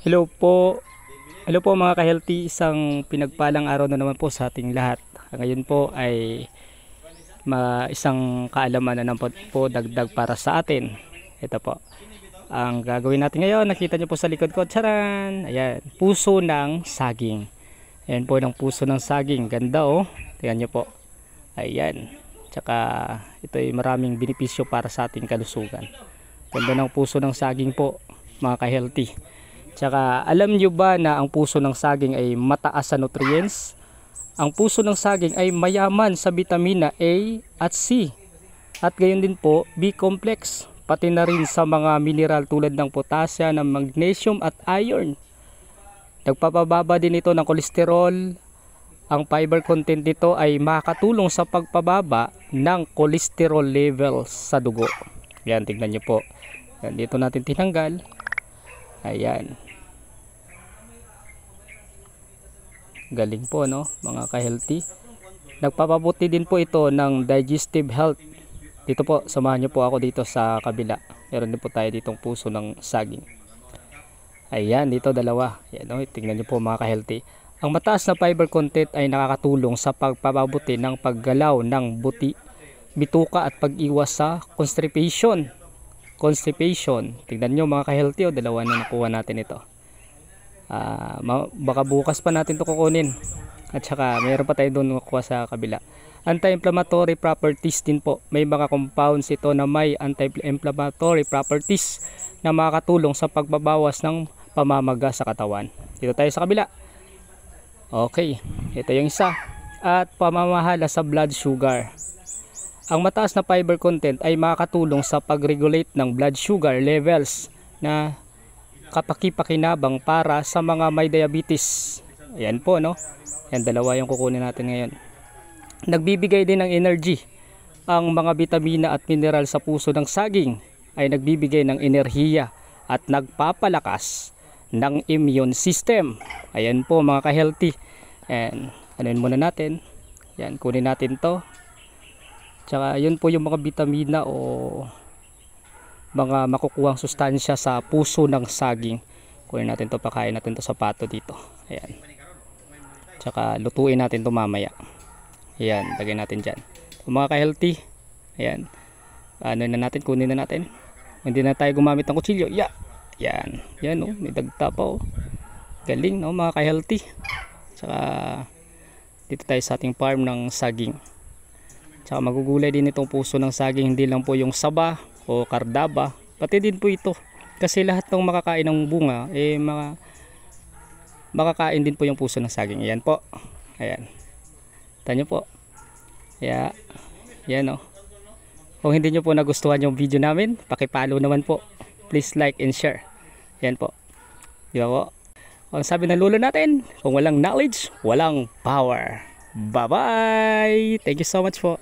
Hello po. Hello po mga ka-healthy. Isang pinagpalang araw na naman po sa ating lahat. Ngayon po ay isang kaalaman na naman po dagdag para sa atin. Ito po. Ang gagawin natin ngayon, nakita nyo po sa likod ko. Charan! Ayan, puso ng saging. Ayan po ng puso ng saging. Ganda oh. Tingnan nyo po. Ayan. Tsaka ito ay maraming benepisyo para sa ating kalusugan. Ganda ng puso ng saging po mga ka-healthy. Tsaka alam nyo ba na ang puso ng saging ay mataas sa nutrients? Ang puso ng saging ay mayaman sa vitamina A at C. At gayon din po B-complex, pati na rin sa mga mineral tulad ng potasya, ng magnesium at iron. Nagpapababa din ito ng kolesterol. Ang fiber content nito ay makakatulong sa pagpababa ng cholesterol levels sa dugo. Yan, tignan nyo po. Yan, dito natin tinanggal. Ayan. Galing po no mga ka-healthy. Nagpapabuti din po ito ng digestive health. Dito po, samahan nyo po ako dito sa kabila. Meron din po tayo ditong puso ng saging. Ayan, dito dalawa. Ayan, no? Tingnan nyo po mga ka-healthy. Ang mataas na fiber content ay nakakatulong sa pagpapabuti ng paggalaw ng buti, bituka at pag-iwas sa constipation. Tingnan nyo mga ka-healthy, dalawa na nakuha natin ito. Baka bukas pa natin ito kukunin. At saka mayroon pa tayo doon makuha sa kabila. Anti-inflammatory properties din po. May mga compounds ito na may anti-inflammatory properties na makakatulong sa pagbabawas ng pamamaga sa katawan. Dito tayo sa kabila. Okay, ito yung isa. At pamamahala sa blood sugar. Ang mataas na fiber content ay makakatulong sa pag-regulate ng blood sugar levels na kapakipakinabang para sa mga may diabetes. Ayan po no. Yan, dalawa yung kukunin natin ngayon. Nagbibigay din ng energy. Ang mga vitamina at mineral sa puso ng saging ay nagbibigay ng enerhiya at nagpapalakas ng immune system. Ayan po mga ka-healthy. And anuin muna natin. Yan, kunin natin to. Tsaka yun po yung mga vitamina o mga makukuhang sustansya sa puso ng saging. Kunin natin to, pakain natin to sa pato dito. Ayan. Tsaka lutuin natin to mamaya. Ayan, lagay natin dyan. Mga ka-healthy. Ayan. Ano na natin, kunin na natin. Hindi na tayo gumamit ng kutsilyo. Yeah. Ayan. Yan oh, may dagta pa oh. Galing no mga ka-healthy. Tsaka dito tayo sa ating farm ng saging. Tsaka magugulay din itong puso ng saging, hindi lang po yung saba o kardaba, pati din po ito. Kasi lahat ng makakain ng bunga, makakain din po yung puso ng saging. Ayan po. Ayan. Tanyo po. Kaya, yan o. Kung hindi nyo po nagustuhan yung video namin, pakipollow naman po. Please like and share. Ayan po. Di ba po? Ang sabi ng lolo natin, kung walang knowledge, walang power. Bye-bye! Thank you so much po.